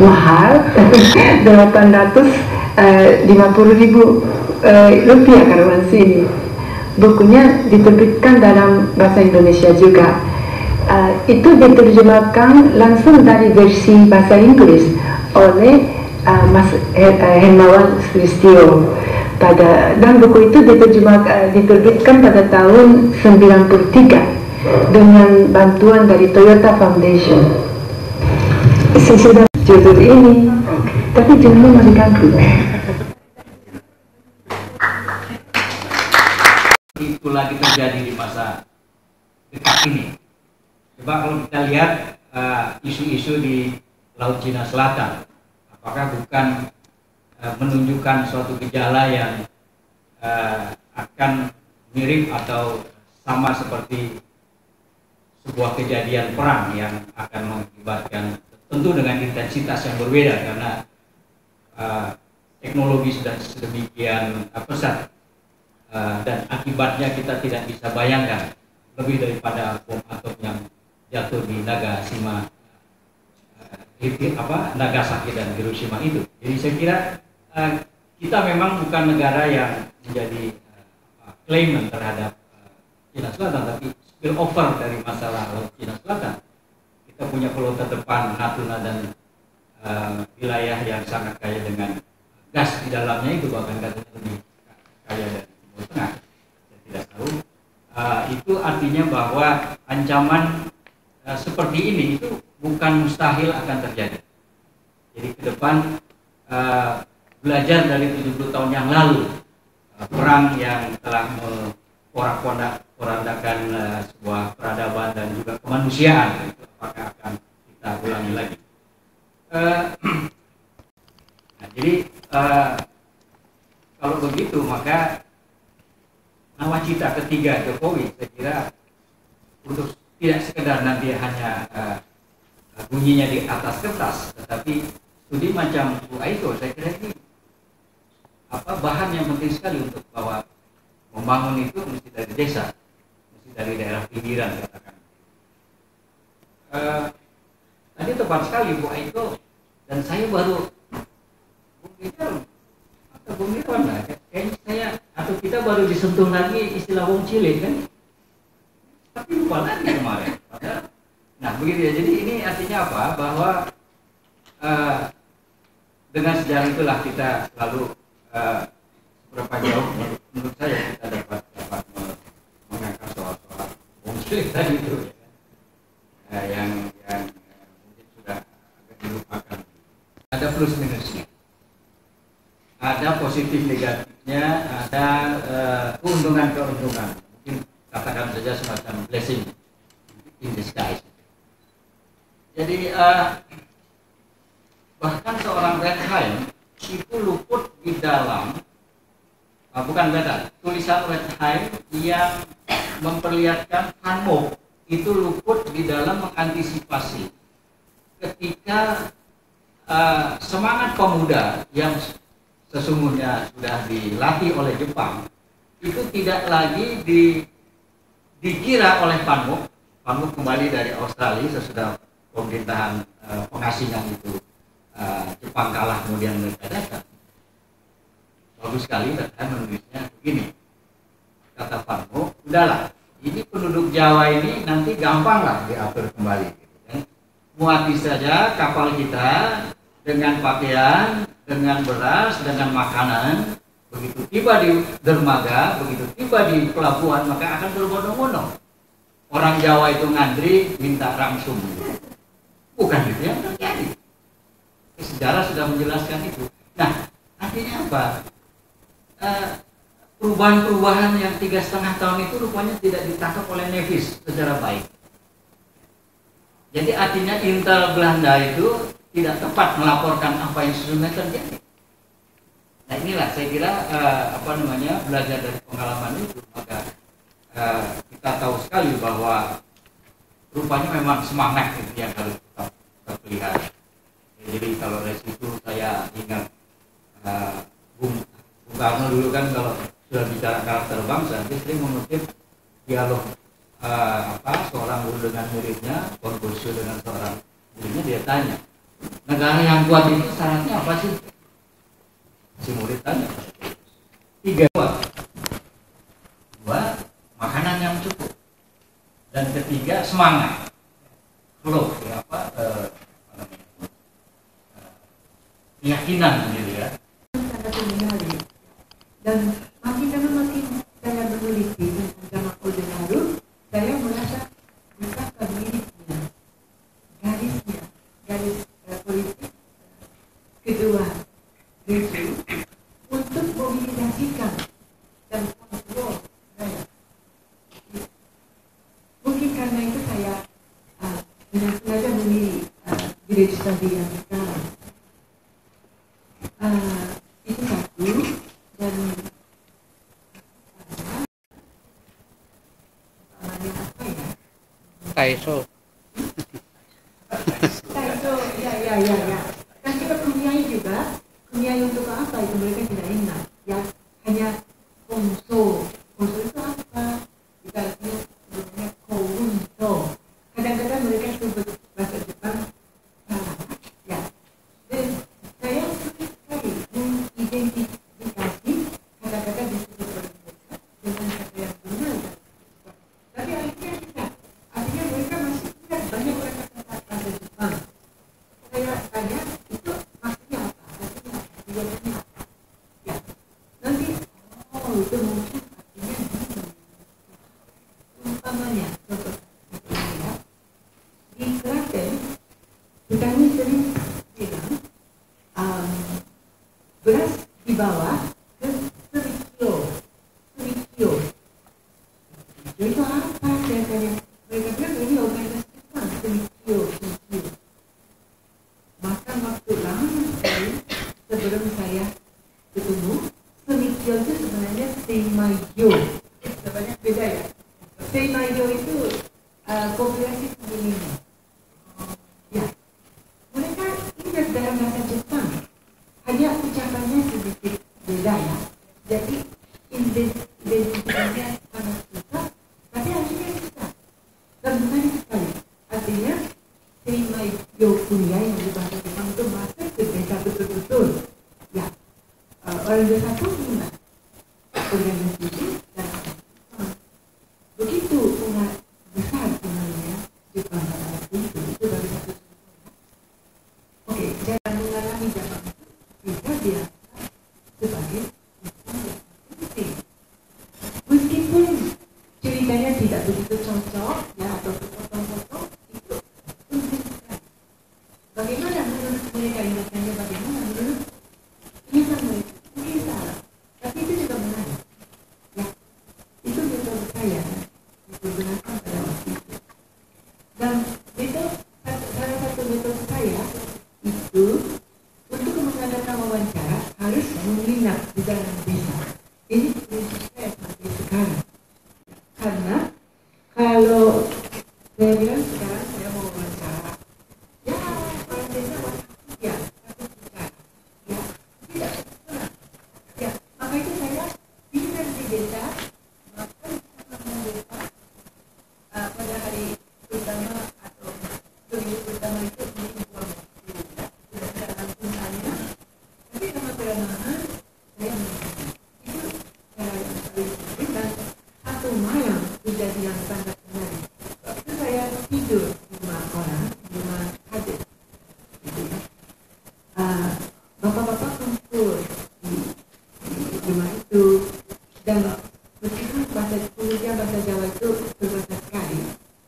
mahal, 850.000 rupiah Karawansi ini. Bukunya diterbitkan dalam bahasa Indonesia juga. Itu diterjemahkan langsung dari versi bahasa Inggris oleh Mas Hermawan Sulistyo. Dan buku itu diterbitkan pada tahun 93 dengan bantuan dari Toyota Foundation. Sesudah judul ini, tapi judulnya mau diganti. Itu lagi terjadi di masa dekat ini. Coba kalau kita lihat isu-isu di Laut Cina Selatan, apakah bukan menunjukkan suatu gejala yang akan mirip atau sama seperti sebuah kejadian perang yang akan mengakibatkan, tentu dengan intensitas yang berbeda karena teknologi sudah sedemikian pesat dan akibatnya kita tidak bisa bayangkan, lebih daripada bom atom yang jatuh di Nagasaki dan Hiroshima itu. Jadi saya kira kita memang bukan negara yang menjadi claimant terhadap Cina Selatan, tapi spillover dari masalah Laut Cina Selatan. Kita punya pulau terdepan Natuna dan wilayah yang sangat kaya dengan gas di dalamnya, itu bahkan katanya lebih kaya dari Timur Tengah. Saya tidak tahu. Itu artinya bahwa ancaman seperti ini itu bukan mustahil akan terjadi. Jadi ke depan belajar dari 70 tahun yang lalu, perang yang telah porak-porandakan sebuah peradaban dan juga kemanusiaan, itu apakah akan kita ulangi lagi? Jadi kalau begitu maka nawacita ketiga Jokowi, saya kira untuk tidak sekedar nanti hanya bunyinya di atas kertas, tetapi studi macam Bu Aiko, saya kira ini bahan yang penting sekali untuk bahwa membangun itu mesti dari desa, mesti dari daerah pinggiran katakan. Tadi tepat sekali Bu Aiko, dan saya baru Bung Irwan lah, kayaknya saya atau kita baru disentuh lagi istilah wong cilik kan, tapi lupa lagi kemarin. Nah begitu ya, jadi ini artinya apa? Bahwa dengan sejarah itulah kita selalu berapa jauh menurut saya kita dapat mengangkat soal-soal wong cilik tadi itu ya, yang mungkin sudah agak dilupakan. Ada plus minusnya, ada positif negatifnya, ada keuntungan-keuntungan, mungkin katakan saja semacam blessing in disguise. Jadi bahkan seorang Wertheim itu luput di dalam tulisan Wertheim yang memperlihatkan Hanmo itu luput di dalam mengantisipasi ketika semangat pemuda yang sesungguhnya sudah dilatih oleh Jepang itu tidak lagi dikira oleh Pamuk kembali dari Australia sesudah pemerintahan pengasingan itu Jepang kalah kemudian mereka datang. Bagus sekali dan menulisnya begini, kata Pamuk, udahlah ini penduduk Jawa ini nanti gampang lah diatur kembali gitu, kan? Muati saja kapal kita dengan pakaian, dengan beras, dengan makanan. Begitu tiba di dermaga, begitu tiba di pelabuhan, maka akan berbondong-bondong. Orang Jawa itu ngantri minta rangsum. Bukan itu yang terjadi. Sejarah sudah menjelaskan itu. Nah, artinya apa? Perubahan-perubahan yang 3,5 tahun itu rupanya tidak ditangkap oleh Nevis secara baik. Jadi artinya Intel Belanda itu tidak tepat melaporkan apa yang sesungguhnya terjadi. Nah inilah saya kira belajar dari pengalaman itu, maka kita tahu sekali bahwa rupanya memang semangat itu yang harus kita pelihara. Jadi kalau dari situ saya ingat Bung Karno dulu kan kalau sudah bicara karakter bangsa, dia sering mengutip dialog seorang guru dengan muridnya, Konfusius dengan seorang muridnya, dia tanya, Negara yang kuat itu syaratnya apa sih? Si murid tanya. 3, dua, makanan yang cukup. Dan ketiga, semangat. Flow, keyakinan gitu ya. Sangat mengenali. Dan makin saya meneliti tentang Orde Baru, saya merasa betapa miliknya garis politik kedua itu untuk mobilisasikan dan kontrol rakyat. Mungkin karena itu saya dengan sengaja memilih village study yang sekarang. Itu satu. Dan Taiso. Ya. Kan kita kuliah juga, kuliah untuk apa itu mereka tidak ingat. Ya, hanya konso itu apa? Kita artinya sebenarnya konso. Kadang-kadang mereka sebut bahasa Jepang salah. Ya, dan saya sulit sekali mengidentifikasi kata-kata disebut oleh mereka dengan kata yang benar. Tapi akhirnya tidak. Artinya mereka masih tidak banyak kata-kata bahasa Jepang. Saya tanya itu maksudnya apa? Artinya apa? Tujuannya apa? Ya, nanti itu mungkin artinya gini. Umpamanya, contoh ya, di Klaten petani sering bilang beras dibawa ke Serikyo. Itu apa? Saya tanya. Mereka bilang ini organisasi Jepang, Serikyo. Maka waktu lama sekali sebelum saya ketemu, Serikyo itu sebenarnya Seimayo. Sebenarnya beda ya. Seimayo itu koperasi penggilingan. Ya, mereka ingat dalam bahasa Jepang, hanya ucapannya sedikit beda ya. Jadi identitasnya sangat susah, tapi akhirnya bisa. Dan menarik sekali. Artinya Seimayo kuliah yang di bahasa Jepang itu masuk ke desa betul-betul. Ya, orang desa pun ingat organisasi dan begitu besar sebenarnya Jepang pada waktu itu baru satu. Oke, jangan mengalami zaman itu bisa dirasa sebagai Jepang yang penting. Meskipun ceritanya tidak begitu cocok ya atau sepotong-potong, itu penting sekali. Bagaimana menurut mereka ingatannya, bagaimana menurut ingatan mereka? Mungkin salah, tapi itu juga menarik. Ya, itu metode saya digunakan pada waktu itu. Dan salah satu metode saya itu untuk mengadakan wawancara harus menginap di dalam desa. Ini prinsip saya sampai sekarang. Karena kalau saya bilang sekarang saya mau wawancara, ya orang desa wawancara, ya satu bicara, ya tidak pernah. Ya, maka itu saya pindah di desa, makan sama desa pada hari pertama atau seminggu pertama itu buang waktu, tidak ada langsung tanya. Tapi lama-kelamaan saya mengatakan itu cara yang paling penting dan satu malam menjadi yang sangat menarik. Waktu saya tidur di rumah orang, di rumah hadis, gitu ya. Bapak-bapak kumpul di rumah itu dan meskipun bahasa Jawa itu berbahasa sekali,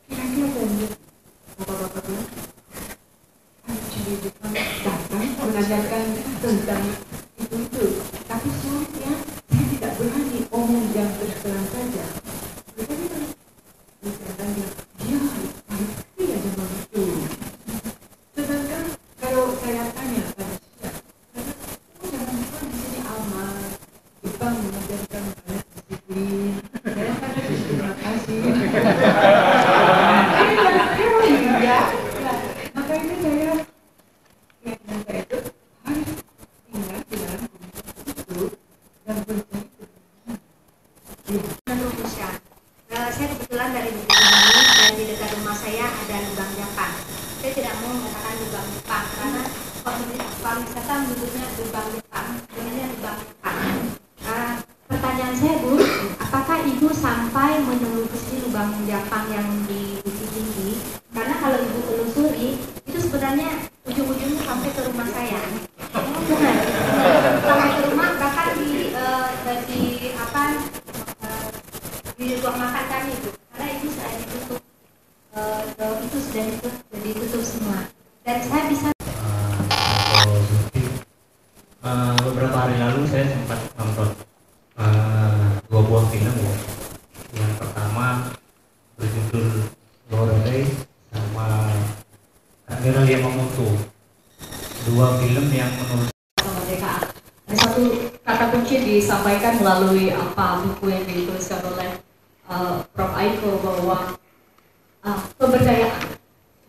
kira-kira saya lihat bapak-bapak bilang ciri Jepang datang menanyakan tentang itu, tapi soalnya saya tidak berani omong yang terus-terang saja. Mereka bilang, ya, pasti ada begitu. Sedangkan kalau saya tanya pada siapa, jangan lupa di sini aman, Jepang mengajarkan banyak disiplin. Saya kata terima kasih. Ya. Maka ini saya keyakinan saya itu harus tinggal di dalam komunitas itu dan mencari kebenaran. Menurut Musya, saya kebetulan dari Bukit Tinggi dan di dekat rumah saya ada lubang Jepang. Saya tidak mau mengatakan lubang Jepang karena ibu sampai menelusuri lubang Jepang yang di Bukit Tinggi? Karena kalau ibu telusuri itu sebenarnya ujung-ujungnya sampai ke rumah saya. Bukan, sampai ke rumah, bahkan di ruang makan kami itu. Karena itu sudah ditutup, itu sudah ditutup semua. Dan saya bisa. Beberapa hari lalu saya sempat nonton dua buah film ya. Yang pertama berjudul Lorelei sama Akira Yamamoto. Dua film yang menurut kemerdekaan. Ada satu kata kunci disampaikan melalui buku yang dituliskan oleh Prof. Aiko bahwa pemberdayaan,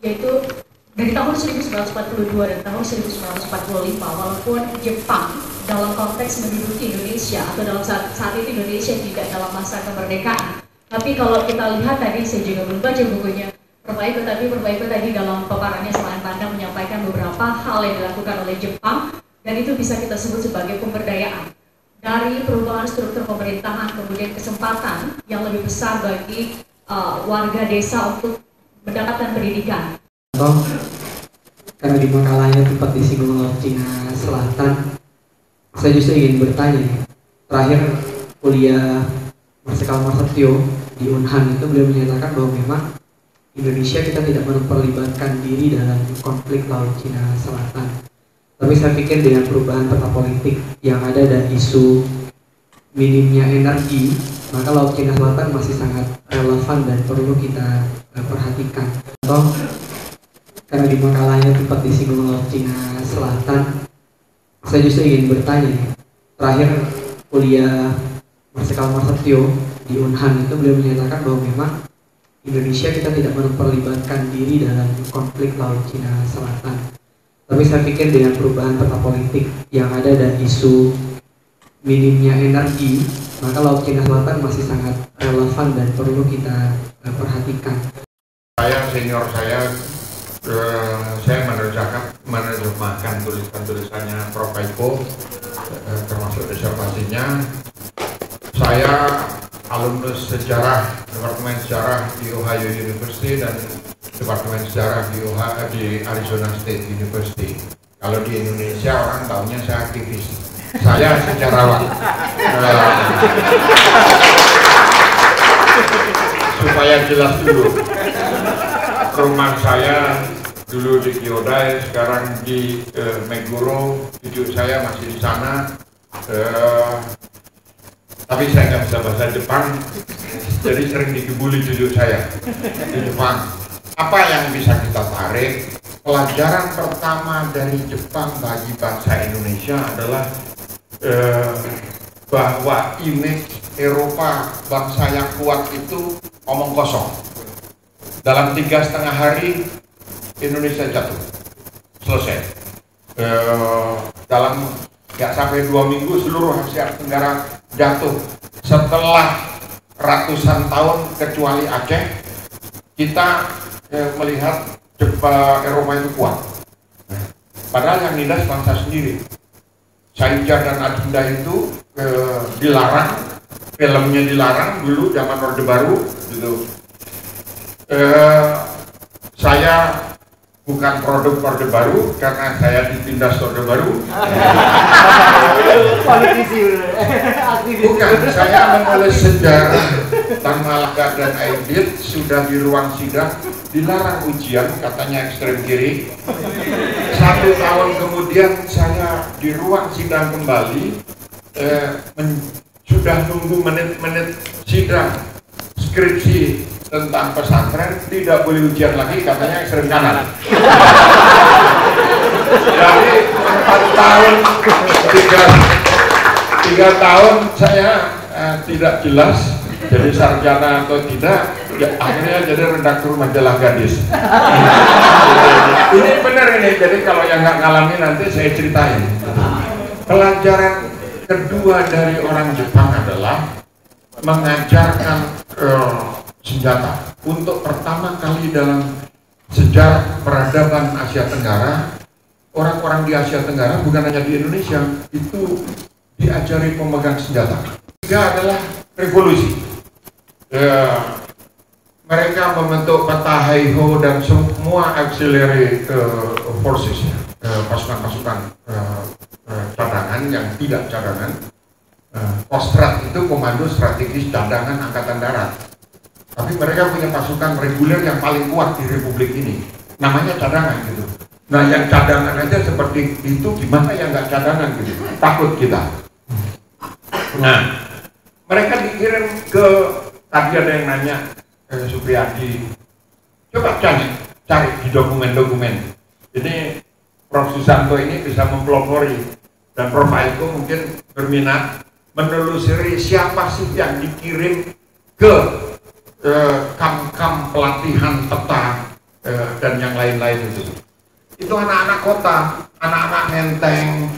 yaitu dari tahun 1942 dan tahun 1945, walaupun Jepang dalam konteks menduduki Indonesia atau dalam saat itu Indonesia tidak dalam masa kemerdekaan, tapi kalau kita lihat tadi, saya juga belum baca bukunya Prof. Aiko tadi dalam paparannya Selain Pandang menyampaikan beberapa hal yang dilakukan oleh Jepang, dan itu bisa kita sebut sebagai pemberdayaan. Dari perubahan struktur pemerintahan, kemudian kesempatan yang lebih besar bagi warga desa untuk mendapatkan pendidikan. Karena di makalahnya tempat disinggung Laut Cina Selatan, saya justru ingin bertanya. Terakhir kuliah Marsikal Marsatyo di Unhan itu beliau menyatakan bahwa memang Indonesia kita tidak memperlibatkan diri dalam konflik Laut Cina Selatan. Tapi saya pikir dengan perubahan peta politik yang ada dan isu minimnya energi, maka Laut Cina Selatan masih sangat relevan dan perlu kita perhatikan. Karena di makalahnya tempat disinggung Laut Cina Selatan, saya justru ingin bertanya. Terakhir kuliah Marsikal Marsatyo di Unhan itu beliau menyatakan bahwa memang Indonesia kita tidak memperlibatkan diri dalam konflik Laut Cina Selatan. Tapi saya pikir dengan perubahan peta politik yang ada dan isu minimnya energi, maka Laut Cina Selatan masih sangat relevan dan perlu kita perhatikan. Senior saya menerjemahkan tulisan-tulisannya Prof. Aiko, termasuk disertasinya. Saya alumnus sejarah, Departemen Sejarah di Ohio University dan Departemen Sejarah di Arizona State University. Kalau di Indonesia orang tahunya saya aktivis. Saya sejarawan. Supaya jelas dulu. Rumah saya dulu di Kyodai, sekarang di Meguro. Cucu saya masih di sana. Tapi saya nggak bisa bahasa Jepang, jadi sering dikibuli cucu saya di Jepang. Apa yang bisa kita tarik? Pelajaran pertama dari Jepang bagi bangsa Indonesia adalah bahwa image Eropa bangsa yang kuat itu omong kosong. Dalam 3,5 hari Indonesia jatuh, selesai. Dalam nggak sampai 2 minggu seluruh Asia Tenggara jatuh. Setelah ratusan tahun kecuali Aceh, kita melihat Eropa itu kuat. Padahal yang nindas bangsa sendiri. Saija dan Adinda itu dilarang, filmnya dilarang dulu zaman Orde Baru gitu. Saya bukan produk Orde Baru karena saya ditindas Orde Baru. Bukan, saya menulis sejarah Tan Malaka dan Aidit sudah di ruang sidang dilarang ujian, katanya ekstrem kiri. 1 tahun kemudian saya di ruang sidang kembali, sudah nunggu menit-menit sidang skripsi tentang pesantren, tidak boleh ujian lagi, katanya ekstrem kanan. Jadi 4 tahun, 3 tahun saya tidak jelas jadi sarjana atau tidak, ya, akhirnya jadi redaktur majalah Gadis. Ini benar ini, jadi kalau yang nggak ngalamin nanti saya ceritain. Pelajaran kedua dari orang Jepang adalah mengajarkan senjata. Untuk pertama kali dalam sejarah peradaban Asia Tenggara, orang-orang di Asia Tenggara, bukan hanya di Indonesia, itu diajari pemegang senjata. Ketiga adalah revolusi. mereka membentuk Petaheho dan semua auxiliary forces, pasukan-pasukan cadangan yang tidak cadangan. Kostrat itu komando strategis cadangan angkatan darat. Tapi mereka punya pasukan reguler yang paling kuat di Republik ini, namanya cadangan gitu. Nah yang cadangan aja seperti itu, gimana yang nggak cadangan gitu? Takut kita. Nah mereka dikirim ke, tadi ada yang nanya, Supriyadi, coba cari di dokumen-dokumen. Ini Prof. Susanto ini bisa mempelopori, dan Prof. Aiko mungkin berminat menelusuri siapa sih yang dikirim ke kamp-kamp pelatihan peta dan yang lain-lain itu. Itu anak-anak kota, anak-anak Menteng,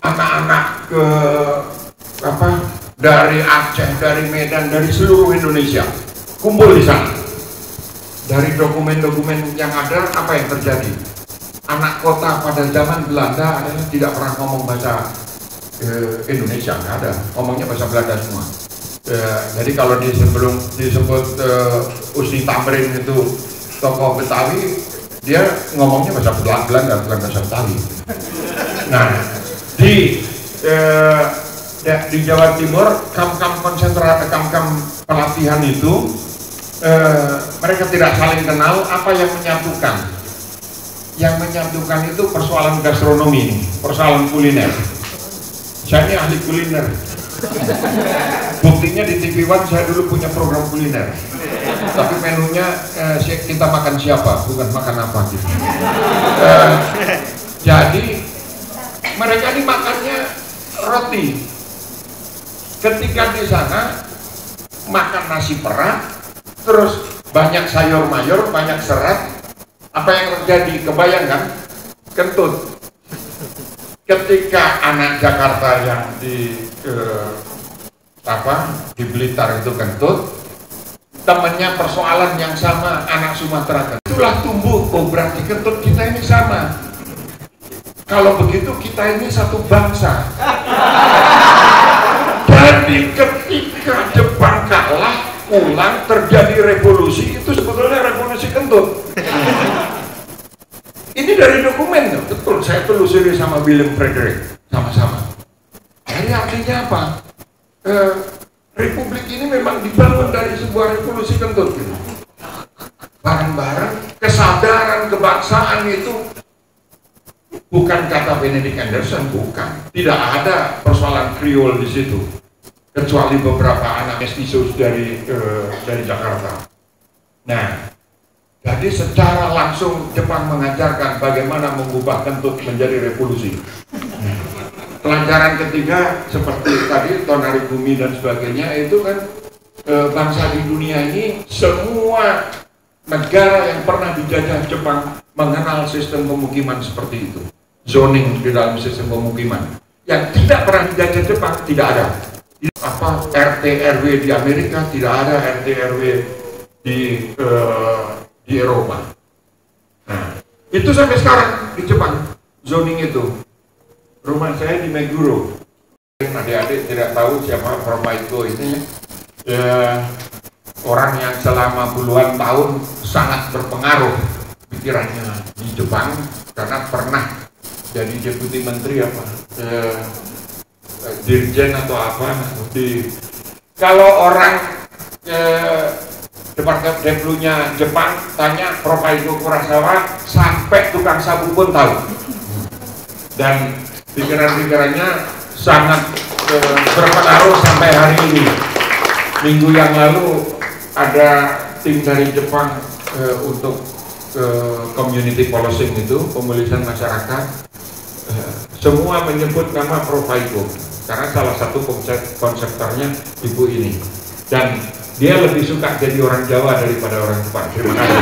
anak-anak ke dari Aceh, dari Medan, dari seluruh Indonesia kumpul di sana. Dari dokumen-dokumen yang ada, apa yang terjadi? Anak kota pada zaman Belanda adalah tidak pernah ngomong bahasa Indonesia, nggak ada, ngomongnya bahasa Belanda semua. Jadi kalau sebelum disebut Usni Tamrin itu tokoh Betawi, dia ngomongnya bahasa Belanda, bukan bahasa Betawi. Nah, di Jawa Timur, kamp-kamp konsentrasi, kamp-kamp pelatihan itu, mereka tidak saling kenal. Apa yang menyatukan? Yang menyatukan itu persoalan gastronomi, persoalan kuliner. Saya ini ahli kuliner. Buktinya di TV One saya dulu punya program kuliner. Tapi menunya kita makan siapa, bukan makan apa gitu. Jadi mereka ini makannya roti. Ketika di sana makan nasi perak, terus banyak sayur mayur, banyak serat, apa yang terjadi? Kebayangkan? Kentut. Ketika anak Jakarta yang di Blitar itu kentut, temannya persoalan yang sama anak Sumatera, itulah tumbuh. Oh berarti kentut kita ini sama. Kalau begitu kita ini satu bangsa. Jadi ketika Jepang kalah, pulang terjadi revolusi, itu sebetulnya revolusi kentut. Ini dari dokumen, betul, saya telusuri sama William Frederick sama-sama. Jadi artinya apa? Republik ini memang dibangun dari sebuah revolusi kentut gitu. Bareng-bareng kesadaran kebangsaan itu bukan kata Benedict Anderson, bukan. Tidak ada persoalan Kriol di situ, kecuali beberapa anak mestisius dari Jakarta. Nah, jadi secara langsung Jepang mengajarkan bagaimana mengubah kentut menjadi revolusi. Pelajaran ketiga seperti tadi Tonari Bumi dan sebagainya itu kan bangsa di dunia ini, semua negara yang pernah dijajah Jepang mengenal sistem pemukiman seperti itu. Zoning di dalam sistem pemukiman. Yang tidak pernah dijajah Jepang tidak ada. RT RW di Amerika tidak ada, RT RW di Eropa. Nah, itu sampai sekarang di Jepang zoning itu. Rumah saya di Meguro. Adik-adik tidak tahu siapa Prof. Aiko ini. Orang yang selama puluhan tahun sangat berpengaruh pikirannya di Jepang karena pernah jadi deputi menteri dirjen atau apa kalau orang Departemen Deplunya Jepang tanya Prof. Aiko Kurosawa, sampai tukang sabu pun tahu. Dan pikiran-pikirannya sangat berpengaruh sampai hari ini. Minggu yang lalu ada tim dari Jepang untuk community policing itu, pemulisan masyarakat, semua menyebut nama Prof. Aiko karena salah satu konseptornya ibu ini, dan dia lebih suka jadi orang Jawa daripada orang Jepang. Terima kasih.